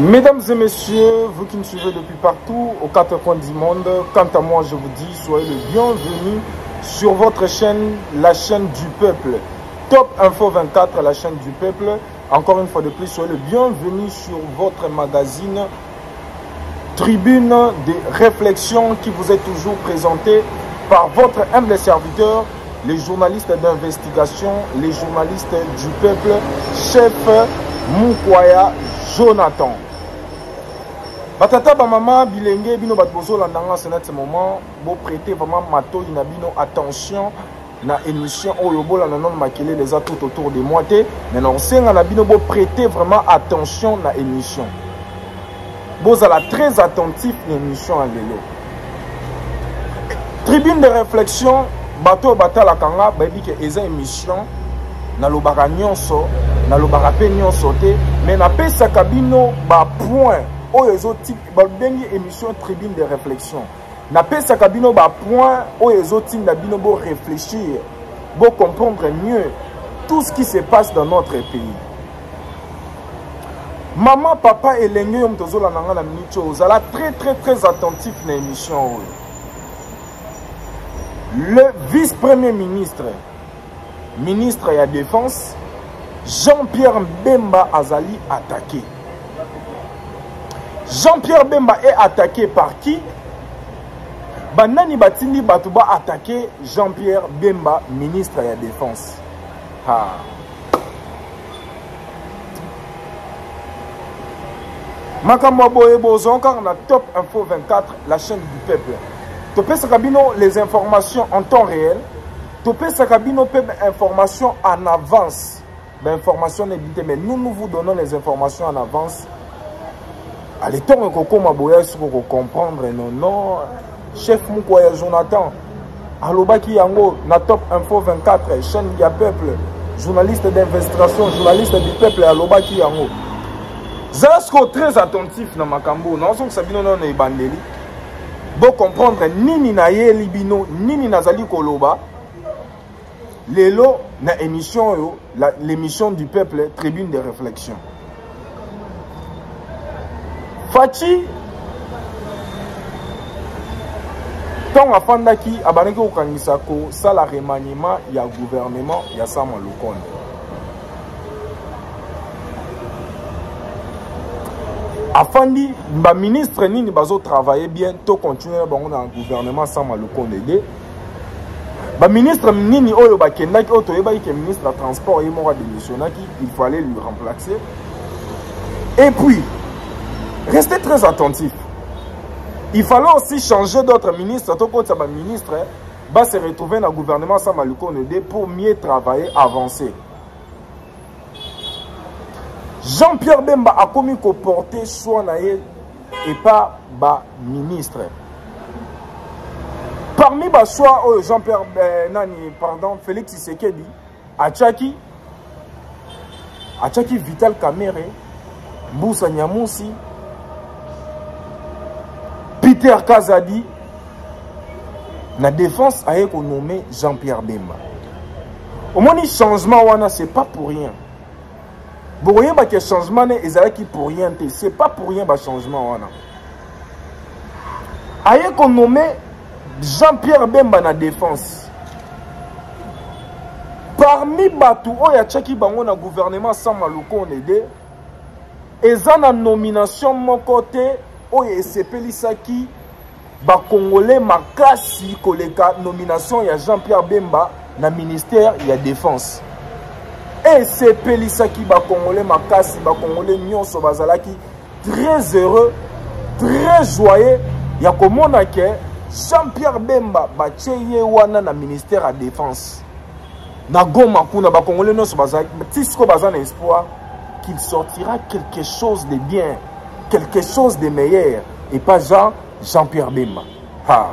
Mesdames et messieurs, vous qui me suivez depuis partout, aux quatre coins du monde, quant à moi, je vous dis, soyez le bienvenu sur votre chaîne, la chaîne du peuple. Top Info 24, la chaîne du peuple. Encore une fois de plus, soyez le bienvenu sur votre magazine Tribune des réflexions qui vous est toujours présenté par votre humble serviteur, les journalistes d'investigation, les journalistes du peuple, chef Mukwaya Jonathan. Batata ba maman bilenge bino bat bozo landanga c'est ce moment bo prêter vraiment mato ina bino attention na émission oyo bola non makele les a tout autour de moi té mais non senga na bino bo prêter vraiment attention na émission. Bozala très attentif na émission à lelo. Tribune de réflexion bato batala kanga ba bi ke eza émission na lobaka nyonso na lobaka pe nyonso te mais na pesa kabino ba point oyo ezoti ba bengi émission Tribune de réflexion na pesa kabino ba point oyo ezoti na bino bo réfléchir bo comprendre mieux tout ce qui se passe dans notre pays. Maman papa elenge yo mtozola nanga na minute ozala très attentif na émission oyo. Le vice-premier ministre ministre ya défense Jean-Pierre Bemba Azali attaqué. Jean-Pierre Bemba est attaqué par qui? Banani Batini Batouba attaqué Jean-Pierre Bemba, ministre de la Défense. Ah. Makambo Boye Bozo, encore on a Top Info 24, la chaîne du peuple. Topé Sakabino, les informations en temps réel. Topé Sakabino, informations en avance. Ben, information n'est mais nous vous donnons les informations en avance. Allez, tant que Maboya, ce qu'on comprendre, non, chef Mukwaya Jonathan, Alobaki Yango, na Top Info 24, chaîne du peuple, journaliste d'investigation, journaliste du peuple, Alobaki Yango. Zasko très attentif dans Makambo, non, son Sabino non est bandeli. Bon comprendre, nini na ye libino, nini nazali koloba. Lelo na émission, l'émission du peuple, Tribune de réflexion. Fachi tant afandaki abaneki okangisa ko sala remaniement ya gouvernement ya Sama Lukonde. Afandi ba ministre nini bazo travailler bien to continuer bango na gouvernement Sama Lukonde. Ba ministre nini oyo bakendaki oto yeba ke ministre de transport yemo démissionnaki, il fallait lui remplacer. Et puis restez très attentifs. Il fallait aussi changer d'autres ministres. Tout comme ça, ministre va se retrouver dans le gouvernement Sama Lukonde pour mieux travailler, avancer. Jean-Pierre Bemba a commis qu'on portait soit naïe et pas bas ministre. Parmi les choix, Jean-Pierre Félix Tshisekedi, Achaki Vital Kamere, Moussa Nyamousi, Peter Kazadi, la défense a été nommé Jean-Pierre Bemba. Au moins, le changement, ce n'est pas pour rien. Vous voyez que le changement est pour rien. Ce n'est pas pour rien le changement. A été nommé Jean-Pierre Bemba dans la défense. Parmi Batou, il y a Tchaki Bango dans le gouvernement Sama Lukonde. Et dans la nomination, mon côté, oye sepelisaki ba congolais makasi koleka nomination ya Jean-Pierre Bemba na ministère ya défense. Et sepelisaki ba congolais makasi ba congolais nyonso bazalaki très heureux, très joyeux ya komona ke Jean-Pierre Bemba ba tcheye wana na ministère ya défense. Na Goma kuna ba congolais nyonso bazalaki tisko bazana espoir qu'il sortira quelque chose de bien, quelque chose de meilleur, et pas Jean-Pierre Bemba. Ah.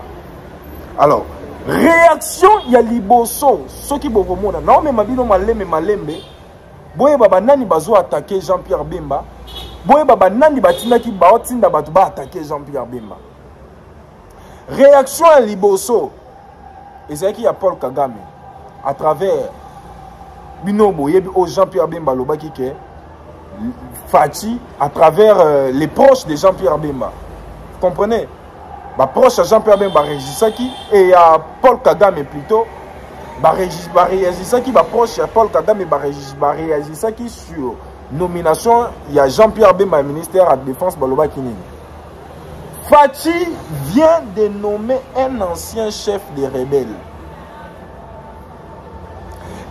Alors, réaction ya liboso, ceux qui beaucoup monde, non mais mabino malembe, boye baba nani bazo attaquer Jean-Pierre Bemba, boye baba nani batina ki baotinda batu ba attaquer Jean-Pierre Bemba. Réaction ya liboso, ezaki ya Paul Kagame, à travers bino boye o Jean-Pierre Bemba lobaki ke Fachi à travers les proches de Jean-Pierre Bemba. Vous comprenez? Bah, proche à Jean-Pierre Bemba Régisaki et à Paul Kagame plutôt. Régisaki, bah, proche à Paul Kagame Régisaki sur nomination. Il y a Jean-Pierre Bemba, ministère de la Défense, Baloba Kinini. Fachi vient de nommer un ancien chef des rebelles.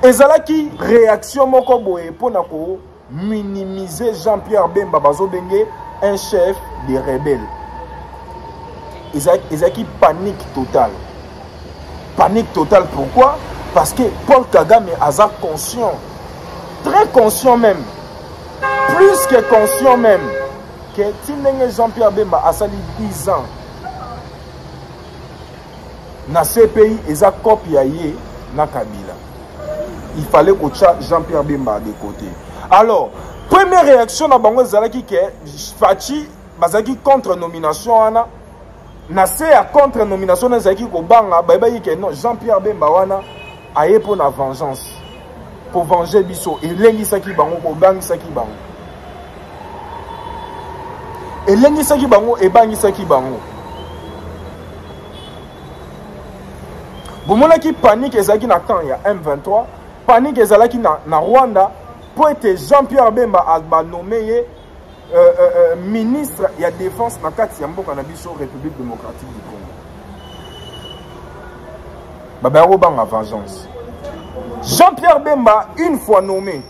Ezalaki réaction moko boye pour minimiser Jean-Pierre Bemba Bazobenge, un chef des rebelles. Ezalaki panique totale. Panique totale pourquoi? Parce que Paul Kagame a conscient, très conscient même, plus que conscient même, que Jean-Pierre Bemba a sali 10 ans. Dans ces pays, il y a copie na Kabila. Il fallait que Jean-Pierre Bemba de côté. Alors, première réaction na bango zalaki que Fachi bazaki contre nomination ana na se ya contre nomination na zalaki ko banga ba yi que non Jean-Pierre Bemba wana aye pour la vengeance pour venger biso elengi saki bango ko bangi saki bango elengi saki bango e bangi saki bango bomonaki panique ezalaki na temps ya M23 panique ezalaki na Rwanda pour être Jean-Pierre Bemba a nommé ministre de la défense dans la République démocratique du Congo. Babaro bang à vengeance. Jean-Pierre Bemba, une fois nommé,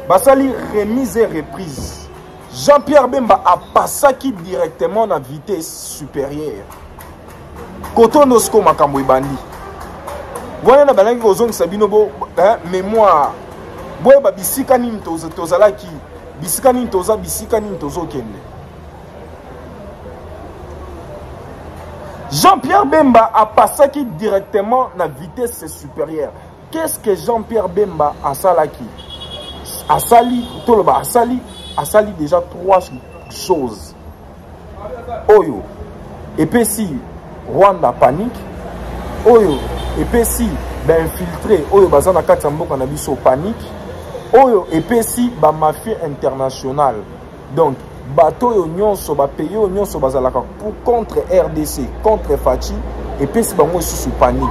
basali remise et reprise. Jean-Pierre Bemba a passé directement à vitesse supérieure. Kotonosko makambo ibandi. Voilà na balangi ozong sabinobo mémoire. Boye ba bisika nini tozalaki bisika nini tozokende. Jean-Pierre Bemba a passé directement à vitesse supérieure. Qu'est-ce que Jean-Pierre Bemba a salaki? A sali déjà 3 choses. Oyo et puis si Rwanda panique, Oyo et puis si ben infiltré, Oyo bazana katamboka na biso panique. Oyo epesi ba mafia internationale. Donc bateau yo nyonso ba pays yo nyonso bazalaka pour contre RDC, contre Fachi epesi bango sous panique.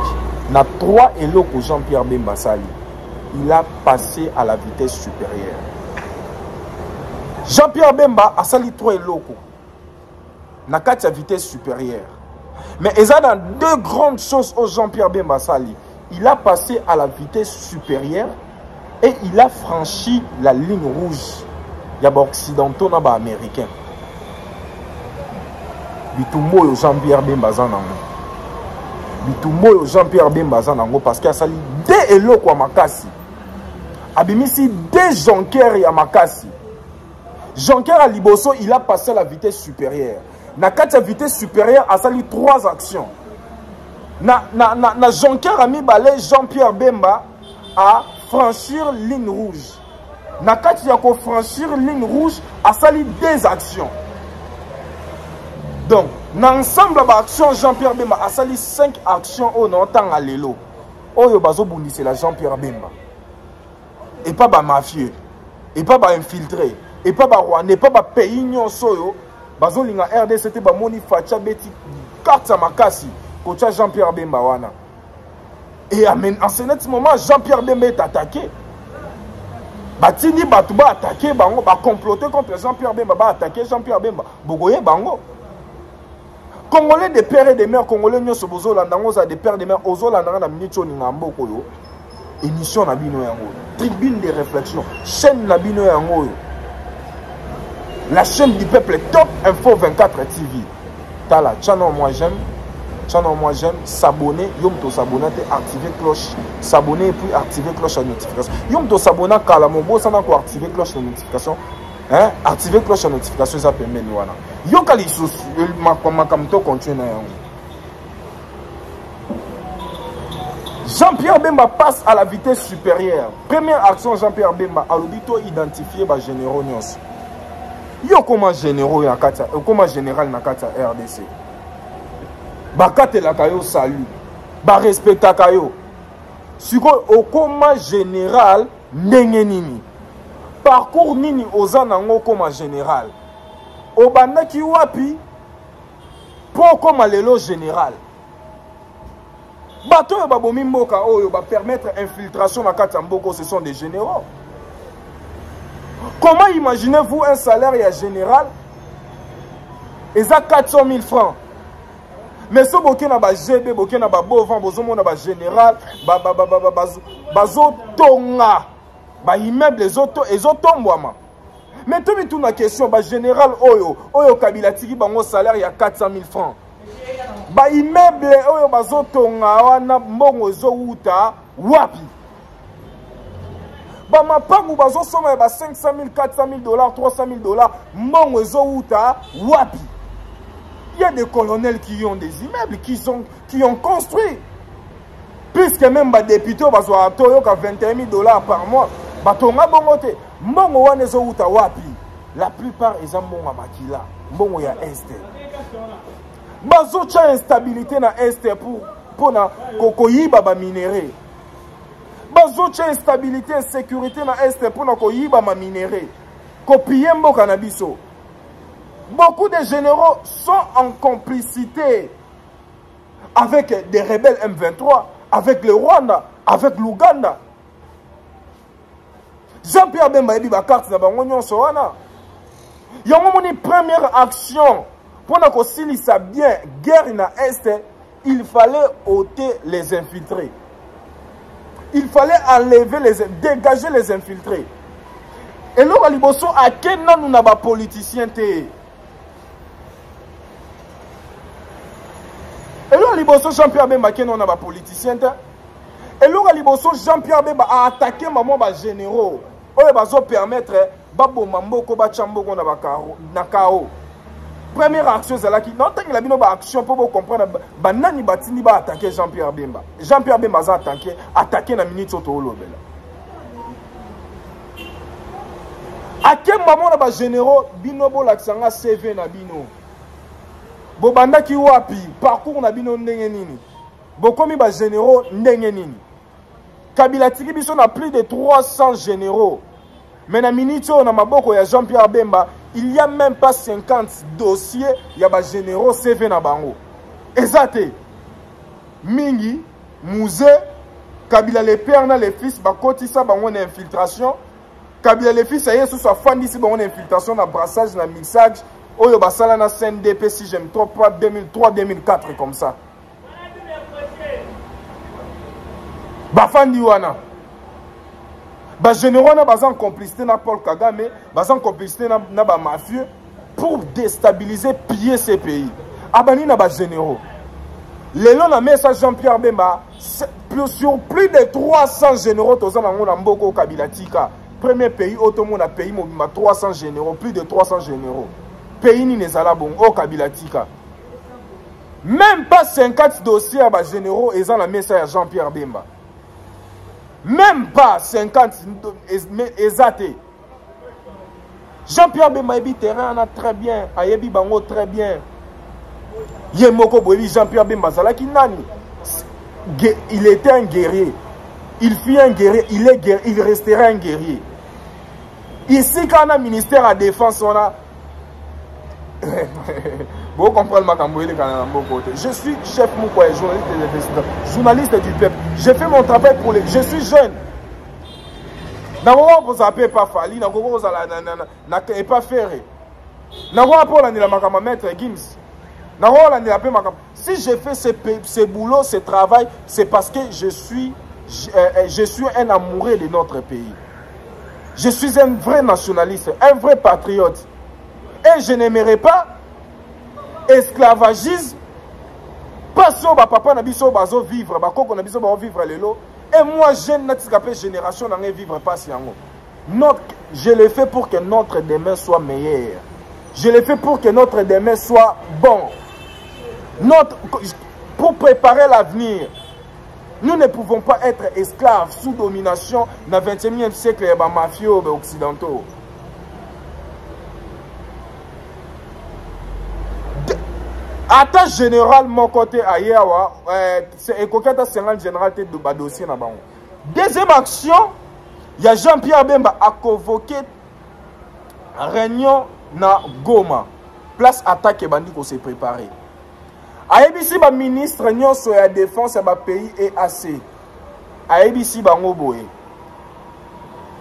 Na 3 eloko Jean-Pierre Bemba sali. Il a passé à la vitesse supérieure. Jean-Pierre Bemba a sali 3 eloko. Na kati ya vitesse supérieure. Mais il y a 2 grandes choses au Jean-Pierre Bemba sali. Il a passé à la vitesse supérieure. Et il a franchi la ligne rouge. Il y a des occidentaux et des américains. Bitumo Jean-Pierre Bemba zanango. Bitumo Jean-Pierre Bemba zanango parce qu'il y a sali 2 eloko à makasi. Abimisi 2 Jonker ya makasi. Jonker à Liboso, il a passé à la vitesse supérieure. Na kati vitesse supérieure a sali 3 actions. Na Jonker a mis balai Jean-Pierre Bemba à franchir ligne rouge. Nakati yako franchir ligne rouge a sali 2 actions. Donc, dans ensemble d'action Jean-Pierre Bemba a sali 5 actions au non-temps à l'élo. Oyo bazo bundi c'est la Jean-Pierre Bemba. Et pas ba mafieux, et pas ba infiltré, et pas ba Rwanda, et pas ba pays nyonso bazo linga RDC te ba moni facha beti carte makasi kocha Jean-Pierre Bemba wana. Et en ce moment, Jean-Pierre Bemba est attaqué. Batini Batouba attaqué, bango, ba comploté contre Jean-Pierre Bemba, ba attaqué Jean-Pierre Bemba. Bogoye bango. Congolais de pères et de mères, Congolais nyo sobozo landango za de pères et de mères, ozo landanga na minicho ni ngambo koyo. Émission na bino yango. Tribune de réflexion, chaîne na bino yango. La chaîne du peuple Top Info 24 TV. Tala, channel moi j'aime. Channel moi j'aime, s'abonner, yom to s'abonner, activer cloche, s'abonner et puis activer cloche à notification. Yom to s'abonner car la mongo ça n'a quoi activer cloche de notification. Hein? Activer cloche de notification ça permet nous voilà. Yo kali sous ma kamto continue. Jean-Pierre Bemba passe à la vitesse supérieure. Première action Jean-Pierre Bemba a l'obito identifier ba généraux nyos. Yo comment généraux ya kata, comment général na kata RDC. Bakate la kayo salut, ba respecta kayo. Siko au coma général nengenini. parcours nini oza nango comme général obandaki wapi po comme lelo général bato oyo babomi mboka oyo ba permettre infiltration na kati ya mboko ce sont des généraux. Comment imaginez-vous un salaire ya général eza 400 000 francs mais so boke na ba GB boke na ba bovan bozomona ba général bazo tonga ba immeuble ezotombwama mais tout bitu na question ba général oyo Kabila tiki bango salaire ya 400 000 francs ba immeuble oyo bazo tonga wana mbongo ezouta wapi ba mapangu bazo soma ba 500 000 400 000 dollars 300 000 dollars mbongo ezouta wapi. Il y a des colonels qui ont des immeubles qui ont construit. Puisque même les députés ont 21 000 dollars par mois. La plupart ils ont bon makila. Bon ya est. Bazo cha instabilité na est pour na kokoyiba ba minéré. Bazo cha instabilité et sécurité na est pour na koyiba ma minéré. Kopiye mboka na biso. Beaucoup de généraux sont en complicité avec des rebelles M23, avec le Rwanda, avec l'Ouganda. Jean-Pierre Bemba a dit que carte na bango nyonso wana. Yango moni première action pour na kosilisa bien guerre na est, il fallait ôter les infiltrés. Il fallait dégager les infiltrés. Et là à liboso a kenna nous na ba politicien te. Et là, Liboso Jean-Pierre Bemba qui est un politicien. Et là, Liboso Jean-Pierre Bemba a attaqué maman ba généraux. Oyo bazo permettre babo mamboko ba chamboko na kao. Première action c'est là qui non tant qu'il a bino ba action pour comprendre banani batini ba attaquer Jean-Pierre Bemba. Jean-Pierre Bemba a attaqué na minute auto olobela. A quel moment ba généraux bino bo laksanga CV na bino. Bobanda ki wapi parcours na bino ndenge nini bokomi ba généraux ndenge nini Kabila tiki biso na plus de 300 généraux mais na minito na maboko ya Jean-Pierre Bemba il y a même pas 50 dossiers ya ba généraux CV na bango ezate mingi Mouze Kabila les pères na les fils bakotisa bango na infiltration Kabila les fils ayesu so fandi si bango na infiltration na brassage na mixage. Oyo basala na CNDP si je me trompe pas 2003-2004 comme ça. Bafandi wana. Ba généraux na bazan complicité na Paul Kagame, bazan complicité na ba mafieux pour déstabiliser, piller ces pays. Abani na ba généraux. Lelo na message Jean-Pierre Bemba sur plus de 300 généraux tozana ngona mboko Kabila tika. Premier pays automona pays mobima 300 généraux, plus de 300 généraux. Pays ni nezala bon au Kabila tika. Même pas 50 dossiers à généraux et la message à Jean-Pierre Bemba. Même pas 50 ezate. Jean-Pierre Bemba ebi terrain a très bien, ayebi bango très bien. Yemoko boyebi Jean-Pierre Bemba zalaki nani. Il était un guerrier. Il fut un guerrier, il restera un guerrier. Ici quand on a ministère à défense on a vous comprenez ma camboyé côté. Je suis chef Moukoué, journaliste du peuple. J'ai fait mon travail pour les. Je suis jeune. N'avons pas appelé pas Fali, n'avons pas ferré. N'avons pas la maître Gims. N'avons pas ma. Si j'ai fait ce boulot, ce travail, c'est parce que je suis un amoureux de notre pays. Je suis un vrai nationaliste, un vrai patriote. Et je n'aimerais pas esclavagisme parce que papa na biso bazo vivre ba koko na biso ba vivre lelo et moi jeune natikapé génération na vivre pas si yango. Je le fais pour que notre demain soit meilleur. Je le fais pour que notre demain soit bon. Pour préparer l'avenir. Nous ne pouvons pas être esclaves sous domination dans le 21e siècle et les mafieux occidentaux. Attache générale mon côté ailleurs, c'est Ekokata 50 général de dossier na bango. Deuxième action, il y a Jean-Pierre Bemba a convoqué réunion na Goma. Place attaque et bandi qu'on s'est préparé. Aebisi ba ministre nyonso ya défense ya ba pays EAC. Aebisi bango boye.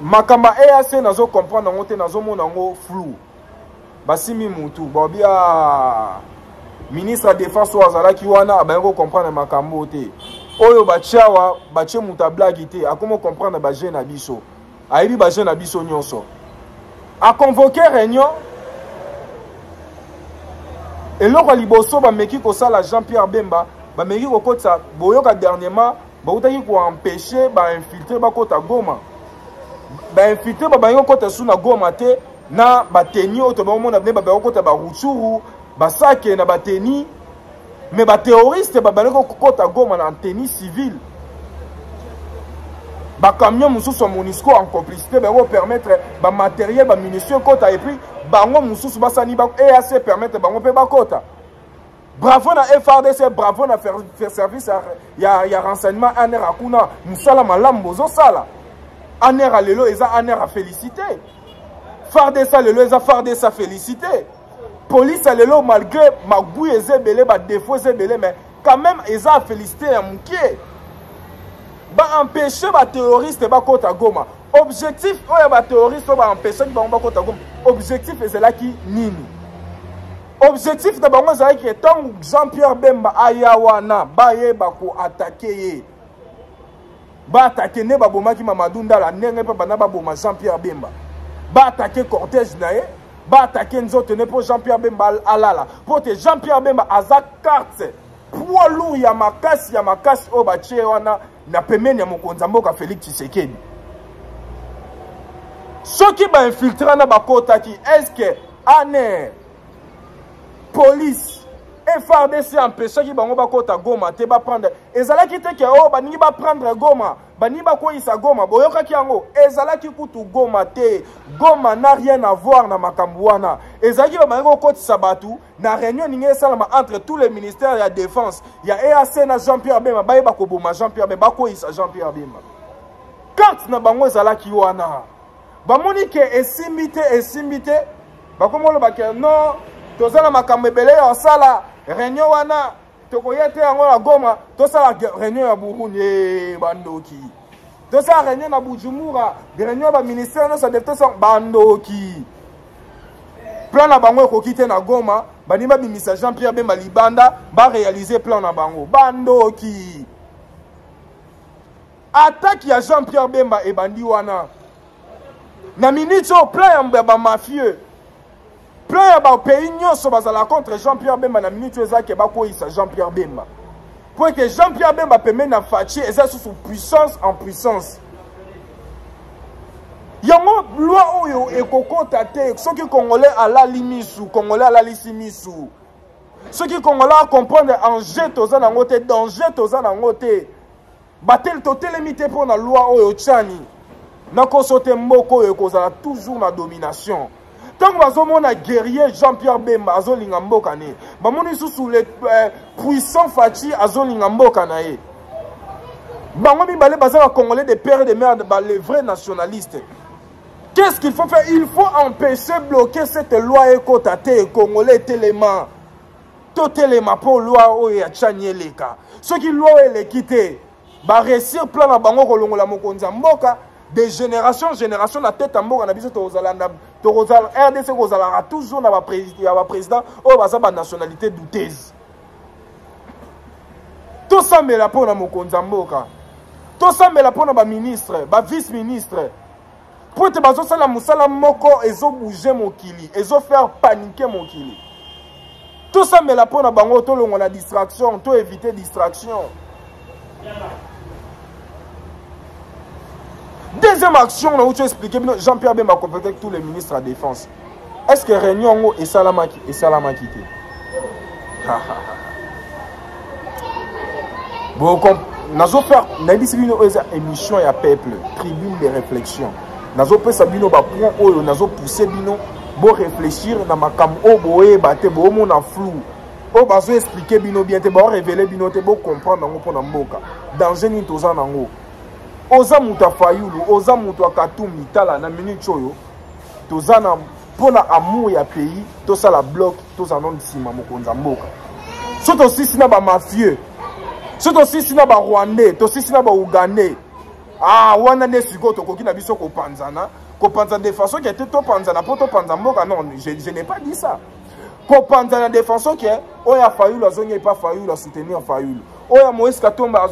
Makamba EAC nazo comprendre ngote nazo mona ngo flou. Basimi mutu bobia ministre de défense wazala ki wana abango comprendre makambo te. Oyo bachawa bache muta blague te akomo comprendre ba jeune abiso. Ayebi ba jeune abiso nyonso. A convoqué réunion et loko liboso ba meki ko sala Jean-Pierre Bemba ba meki ko kota boyoka dernièrement ba utaki ko empêcher ba infiltrer ba kota Goma ba infiltrer ba bango kota suna Goma te na ba teni oto ba mona ba ba kota ba Rutshuru ba sake na ba teni mais ba terroriste ba bango kota Goma na teni civil ba camion mususu MONUSCO en complicité ba permettre ba matériel ba munitions kota et puis bango mususu basani ba EAC permettre bango pe bakota. Bravo na FRDC, bravo na faire service ya renseignement aner akuna musala malambo zo sala. Aner alelo eza aner a féliciter. FARDC alelo eza FARDC a féliciter. Police alelo malgré magou ezebele ba défaut ezebele mais quand même eza a féliciter ya mukie. Ba empêcher ba terroriste ba kota Goma. Objectif oya ba terroriste ba empêcher ba kota Goma. Objectif est là qui nini. Objectif de bango zaki que tant Jean-Pierre Bemba ayawana ba yeba ko attaquer ye. Ba attaquer ne ba bomaki Mamadou Ndala ndenge pa bana ba boma Jean-Pierre Bemba. Ba attaquer cortège na ye, ba attaquer nzoto ne pour Jean-Pierre Bemba alala. Pour te Jean-Pierre Bemba aza carte. Poids lourd ya makasi o ba che wana na pemeni ya mokonza mboka Félix Tshisekedi. Ceux qui ba infiltrer na bakota ki est-ce que ANER police FRDC empêcher ki bango bakota Goma te ba prendre ezala ki te ke o baningi ba prendre Goma bani ba ko isa Goma boyoka ki yango ezala ki kutu Goma te Goma n'a rien à voir na makambu wana ezala ki ba bango kotisa batu na réunion ningi esalama entre tous les ministères de la défense ya EAC na Jean-Pierre Bemba ba yeba ko boma Jean-Pierre Bemba ko isa Jean-Pierre Bemba carte na bango ezala ki wana ba monike esimite ba komolo ba ke non tozala makambo ebele ya sala réunion wana tokoyete yango na Goma tosala réunion ya Burundi bandoki tosala réunion na Bujumbura réunion ba ministère no sa défense bandoki plan na bango ekoki te na Goma bani ba bimisa Jean-Pierre Bemba libanda ba réaliser plan na bango bandoki attaque ya Jean-Pierre Bemba e bandi wana na minute au plan ya ba mafieux plan ya ba pays nyonso bazala contre Jean-Pierre Bemba na minute ezake ba ko isa Jean-Pierre Bemba pour que Jean-Pierre Bemba peut mener na fachi eza sous puissance en puissance yango loi oyo ekokota te soki congolais ala limisu congolais ala lisimisu soki congolais comprendre enjeu toza na ngote danger toza na ngote batel totel limité pour na loi oyo tchani na kosote mboko oyo kozala toujours na domination. Tant que bazomona guerrier Jean-Pierre Bemba azolinga mboka ne bamoni sous les puissants Fachi azolinga mboka na ye bango mibale bazala congolais de père et de mère les vrais nationalistes. Qu'est-ce qu'il faut faire? Il faut empêcher bloquer cette loi écotate congolais tellement to tellement pour loi oyo ya Tchanieleka ceux qui loi ele quitter ba réussir plan na bango kolongola mokonza mboka de génération en génération la tête en mboka na biso to zalanda RDC kozalaka toujours na ba président oyo baza ba nationalité douteuse to sambela pona mokonza mboka to sambela pona ba ministre ba vice ministre pour te bazo sala musala moko ezo bouger mokili ezo faire paniquer mokili to sambela pona bango to longo la distraction to éviter distraction. Deuxième action, on a expliqué Jean-Pierre Bemba complété avec tous les ministres de la défense. Est-ce que réunion est Salamaki quitté? Bon, nous avons fait une émission à peuple, tribune de réflexion. Nous avons fait sabino ba point oyo, nous avons poussé bino bon réfléchir na makam o boye baté bo mon en flou. O bazo expliquer bino bien te ba révéler bino te bo comprendre ngo pona mboka. Danger ni toza nango. Oza muta fayulu, oza muta katumbi tala na minute oyo. Tozana pour na amour ya pays tout ça la bloc tout ça non sima mokonza mboka surtout aussi sina ba mafieux surtout aussi sina ba rwandais to aussi sina ba ougandais wana ne siko to koki na biso ko panzana de façon qui était to panzana pour to panza mboka non je n'ai pas dit ça ko panzana de façon qui oya Fayulu azongi pas Fayulu à soutenir Fayulu oya Moïse Katumba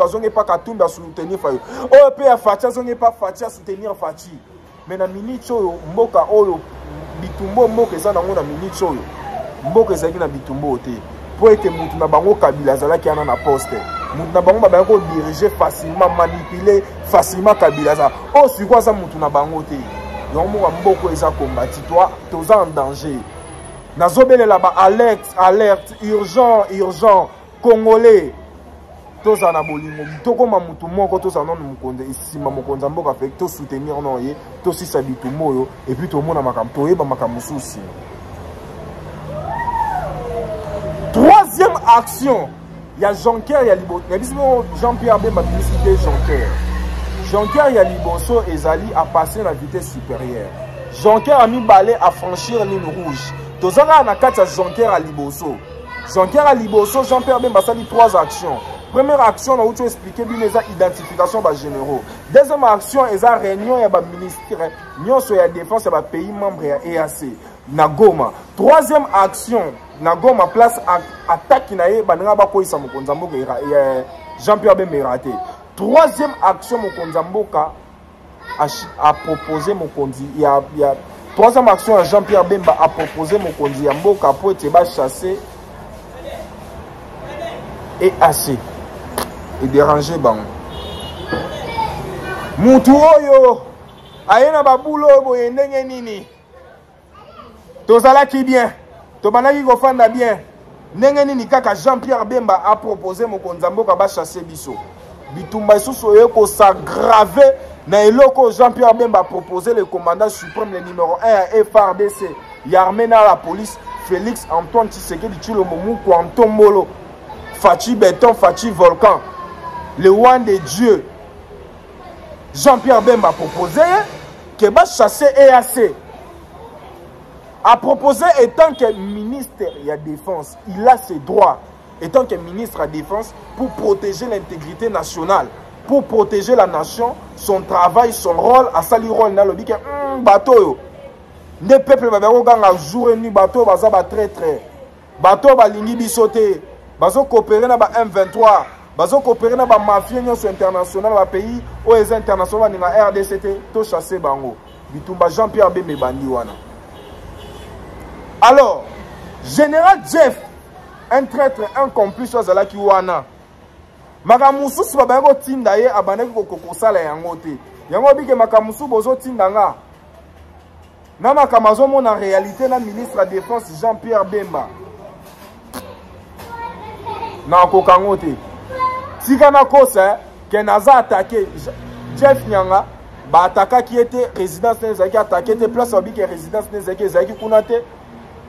azongi pas Katumba à soutenir Fayulu oya pe ya Fachi azongi pas Fachi à soutenir Fachi mais na minute oyo mboka oyo bitumbo mboka eza nango na minute oyo mboka ezalaki na bitumbo te po ete mutu na bango Kabila azalaki ana na poste mutu na bango babaki ko diriger facilement manipuler facilement Kabila aza o siko aza mutu na bango te yango mboka eza kombati toi toza en danger nazobelela ba alerte urgent congolais toza na bolingo tokoma mutu moko toza nonu mukonde isima mokonza mboka fe to soutenir non ye to sisa bitumbo yo et puis to mona makambo toyeba makambo susi. Troisième action, il y a Jonker, il y a Liboso. Jean-Pierre Bemba publicité Jonker. Jonker, il y a Liboso et Zali a passé la vitesse supérieure. Jonker a mis balai à franchir la ligne rouge. Tozanga na kati Jonker à Liboso. Jonker à Liboso, Jean-Pierre Bemba ça dit 3 actions. Première action, on a expliqué bien les identification des généraux. Deuxième action, il y a réunion, il y a ministère, il y a défense, il y a pays membre, il y a EAC. Nagoma. Troisième action, Nagoma place attaque qui n'a pas Jean-Pierre Bemba raté. Troisième action, Mokonzamboka a proposé Mokonzi. Il y a troisième action, Jean-Pierre Bemba a proposé Mokonzi Mboka pour être chassé et assez. Et déranger Bango. Moutou oyo ayena babulo boye ndenge nini. Tozala ki bien. Tobanaki kofanda bien. Ndenge nini kaka Jean-Pierre Bemba a proposé Mokonza Mboka ba chasser biso. Bitumba isusu oyo ko s'aggraver na eloko Jean-Pierre Bemba a proposé le commandant suprême le numéro 1 à FRDC. Yarmena la police Félix Antoine Tshisekedi Tshilombo Muku Antombolo. Fachi Béton, Fachi Volcan. Le one de Dieu. Jean-Pierre Bemba a proposé que va chasser EAC. A proposé étant que ministre de la Défense, il a ses droits. Étant que ministre de la Défense, pour protéger l'intégrité nationale, pour protéger la nation, son travail, son rôle, à sali rôle dans le dit que bateau. Les peuples va jour et nuit bateau, baza ba très très. Bateau ba lingi bisoté. Bazo coopérer na ba M23. Bazo coopérer na ba mafia nyonso international ba pays ou les internationaux ni na RDCT to chasser bango. Bitumba Jean-Pierre Bemba bandi wana. Alors, général Jeff, un traître, un complice à qui wana. Makamusu si babango tinda ye abaneki ko sala yango te. Yango bike makamusu bozo tinda nga. Na makamazo mona réalité na ministre de la Défense Jean-Pierre Bemba. Na ko kangote. Tika na kosa que naza attaqué Jeff Nyanga ba attaquer qui était résidence nezaki attaqué était place obike résidence nezaki zaki kunate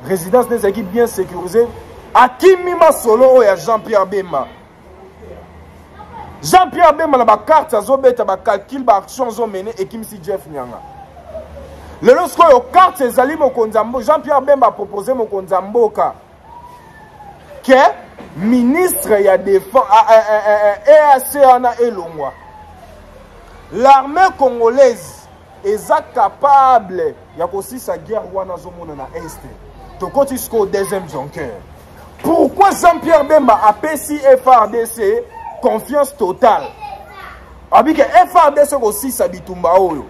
résidence nezaki bien sécurisée akimima solo oya Jean-Pierre Bemba. Jean-Pierre Bemba la ba carte azobeta ba calcul ba action zo mené et kimsi Jeff Nyanga. Le lorsque yo carte ezali mokonzambo Jean-Pierre Bemba a proposé mokonzamboka que ministre ya défense EAC ana elongwa. L'armée congolaise est capable ya kosisa guerre wana zomona na est. Tokoti jusqu'au deuxième Jonker. Pourquoi Jean-Pierre Bemba a pesi FRDC confiance totale? Avec FRDC aussi sa bitumba oyo.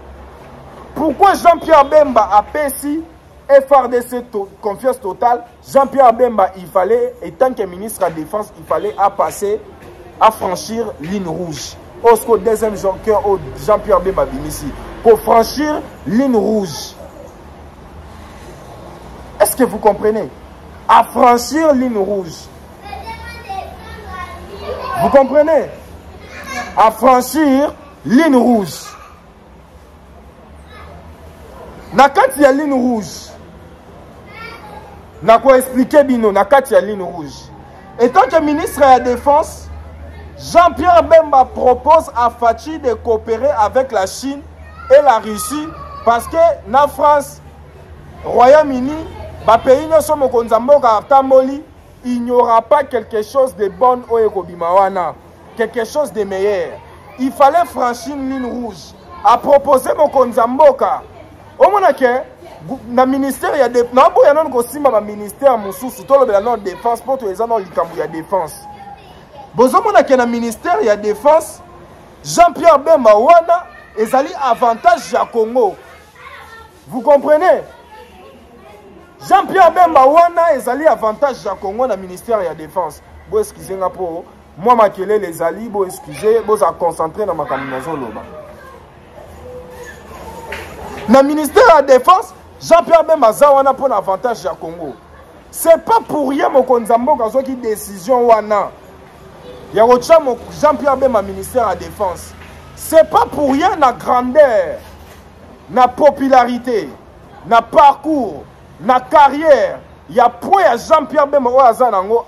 Pourquoi Jean-Pierre Bemba a pesi FRDC confiance totale? Jean-Pierre Bemba, il fallait, étant que ministre de la Défense, il fallait passer, à franchir ligne rouge. Au deuxième Jonker, Jean-Pierre Bemba ici. Pour franchir ligne rouge. Est-ce que vous comprenez? À franchir ligne rouge. Vous comprenez? À franchir ligne rouge. Nakati ya ligne rouge. N'a quoi expliquer bino nakati ya ligne rouge. Étant que ministre de la Défense, Jean-Pierre Bemba propose à Fachi de coopérer avec la Chine et la Russie parce que la France Royaume-Uni, ba pays nyonso mokonzi mboka tamboli, il n'y aura pas quelque chose de bon au Ekobimawana, quelque chose de meilleur. Il fallait franchir une ligne rouge. À proposer mokonzi mboka. Au moins que na ministère ya de na boya non ko simba ba ministère mususu to lobela non défense pour to ezana likambu ya défense. Bozo mona ke na ministère ya défense Jean-Pierre Bemba wana ezali avantage ya Congo. Vous comprenez? Jean-Pierre Bemba wana ezali avantage ya Congo na ministère ya défense. Bo excusez nga po moi makele les ali bo excusez bo za concentrer na makambo nazoloba. Na ministère de la Défense, Jean-Pierre Bemba wana pour l'avantage du Congo. C'est pas pour rien mon Mboka qui décision wana. Il y a Jean-Pierre Bemba ministère de la Défense. C'est pas pour rien la grandeur, la popularité, la parcours, la carrière. Il y a pour Jean-Pierre Bemba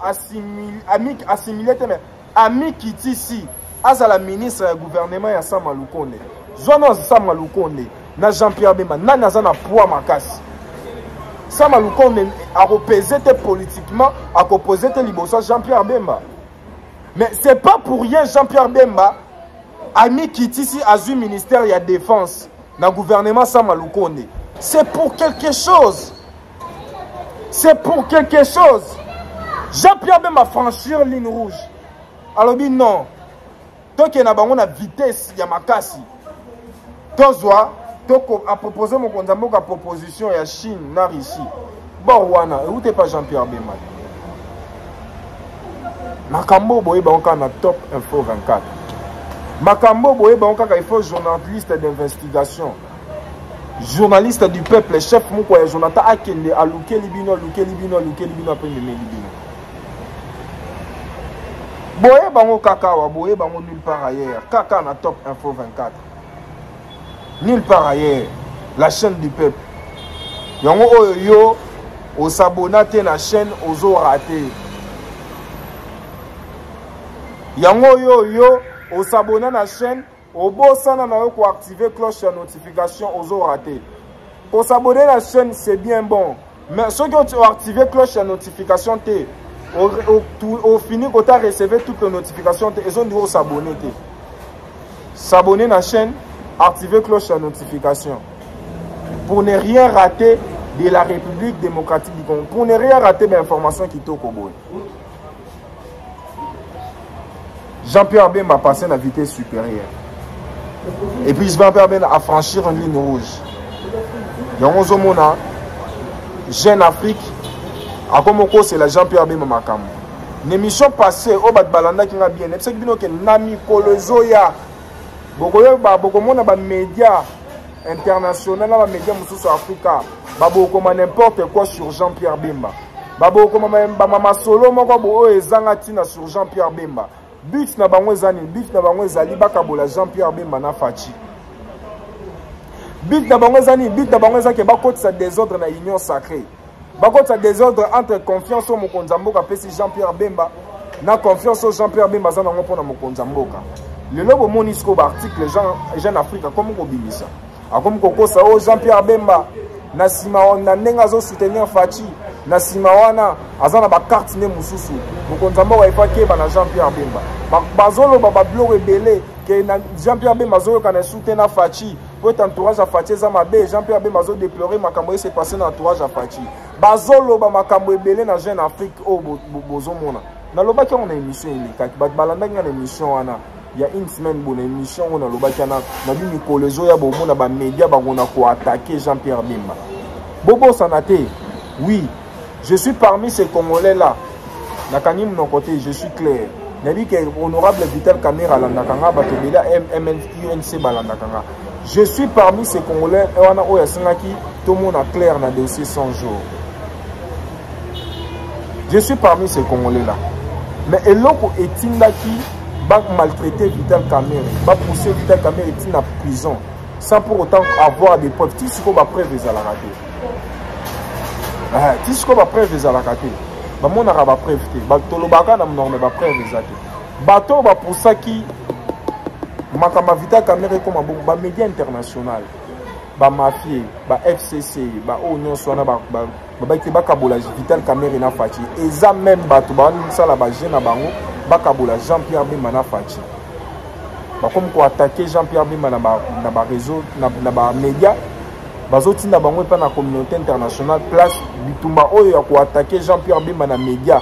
assimilé ami Kitisi as la ministre du gouvernement ya Sama Lukonde. Zono Sama Lukonde. Na Jean-Pierre Bemba, nani aza na poids makasi. Sama Lukonde a repésé politiquement, a opposé liboso Jean-Pierre Bemba. Mais c'est pas pour rien Jean-Pierre Bemba a mis Kitisi à du ministère de la Défense dans le gouvernement Sama Lukonde. C'est pour quelque chose. C'est pour quelque chose. Jean-Pierre Bemba franchir ligne rouge. Alors dit non. Tant qu'il y a une vitesse, il y a makasi. Tozwa a proposé mon condamné à proposition à Chine, na Russie. Bon, wana, où t'es pas Jean-Pierre Bemba? Makambo boye banka na top info 24. Makambo boye banka il faut journaliste d'investigation. Journaliste du peuple, chef moko ya Jonathan Akende a luke libino après le libino. Boye bango kakawa, boye bango nulle part ailleurs. Kaka na top info 24. Nulle part ailleurs, la chaîne du peuple. Yango oyo au s'abonate na chaîne ozo raté. Yango yo au s'abonner na chaîne au bossana na yo ko activer cloche de notification ozo raté. Pour s'abonner la chaîne c'est bien bon, mais ceux qui ont activé cloche de notification au fini quand tu as recevé toutes les notifications ils ont dû s'abonner. S'abonner la chaîne, activer cloche de notification pour ne rien rater de la République démocratique du Congo, pour ne rien rater des informations qui sont au Congo. Jean-Pierre Bemba a passé à la vitesse supérieure. Et puis Jean-Pierre Bemba a franchi une ligne rouge. Il y a Jeune Afrique, à Komoko, c'est la Jean-Pierre Bemba Makam. L'émission passée, au Bat Balanda qui a bien, c'est que Nami Kolozoya. Beaucoup de médias internationaux, les médias sur Africa, beaucoup n'importe quoi sur Jean-Pierre Bemba. Beaucoup de solo sur Jean-Pierre Bemba. But na bango ezali bakabola Jean-Pierre Bemba na Fachi. But na bango ezaki bakotisa désordre na union sacrée. Bakotisa désordre entre confiance au mokonzi mboka pesi Jean-Pierre Bemba na confiance au Jean-Pierre Bemba za nango pona mokonzi mboka. Le lobo monisco article Jeune Afrique comme ko bimisa. Akomi kokosa o Jean-Pierre Bemba na sima na nenga zo soutenir Fachi. Na sima wana azana ba carte ne mususu mokonzi mboka ifake ba na Jean-Pierre Bemba. Bazolo ba blog ebele que Jean-Pierre Bemba zo kana soutenir Fachi. Pour entourage à Fachi za mabe Jean-Pierre Bemba zo déplorer makambo s'est passé dans entourage à Fachi. Bazolo ba makambo ebele na Jeune Afrique o bozo mona. Na loba ki on a émission ilikaki bat balanda ngana émission wana. Il y a une semaine bonne émission on a loba kana na bi mikolezo ya bo mona ba média ba ngona ko attaquer Jean-Pierre Bemba. Bobo sanate. Oui, je suis parmi ces Congolais là. Nakani mon côté, je suis clair. Nabi que honorable Vital Kamera landakanga batobela MNC balandakanga. Je suis parmi ces Congolais et on a oyasangaki tout le monde a clair dans dossier 100 jours. Je suis parmi ces Congolais là. Mais eloko etindaki va maltraiter Vital Kamera, va pousser Vital Kamera en prison sans pour autant avoir des preuves. Tout ce qu'on va preuve à la rater. Tout ce qu'on va preuve à la rater. Bah mon arabe preuve te. Bah tolobaka na mon ba preuve exacte. Bato ba pour ça qui makama Vital Kamera comme un média international. ba mafie ba FCC ba onyo swana ba te bakabola Vital Kamerhe na Fachi eza même bato ba sala ba jeune na bango bakabola Jean-Pierre Bemba na Fachi ba comme ko attaquer Jean-Pierre Bemba na ba réseau na ba média bazotinda bango pa na communauté internationale place bitumba oyo ya ko attaquer Jean-Pierre Bemba na média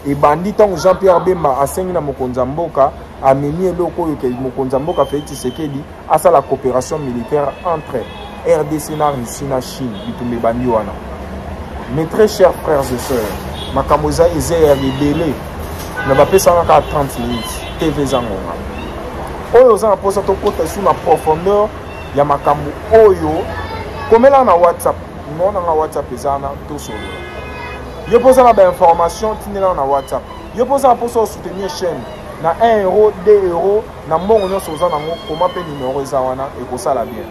et bandit tant Jean-Pierre Bemba asengi na mokonza mboka ameni eloko oyo ke mokonza mboka Félix Tshisekedi asa la coopération militaire entre RDC na Russie na Chine bitumbe bandi wana. Mes très chers frères et sœurs, makamoza eze ya rebelle na bapesa ka 30 minutes TV zangonga oyo za posa to kota sous la profondeur ya makambo oyo komela na WhatsApp non na WhatsApp ezana to solo yo posa la ba information tinela na WhatsApp yo posa posa soutenir chaîne na 1 euro 2 euros na mbongo nyonso za nango koma pe numéro eza wana e kosala bien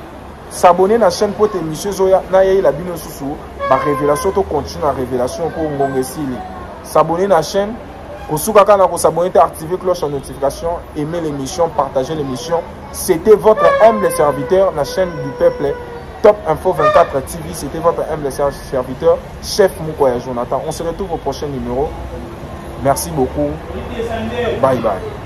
s'abonner na chaîne pour émission zoya na yei la bino susu ba révélation to continue la révélation ko ngongesili s'abonner na chaîne kosuka kana ko s'abonner activer cloche de notification aimer l'émission partager l'émission c'était votre humble serviteur la chaîne du peuple Top Info 24 TV c'était votre humble serviteur chef Mukoya Jonathan on se retrouve au prochain numéro merci beaucoup bye bye.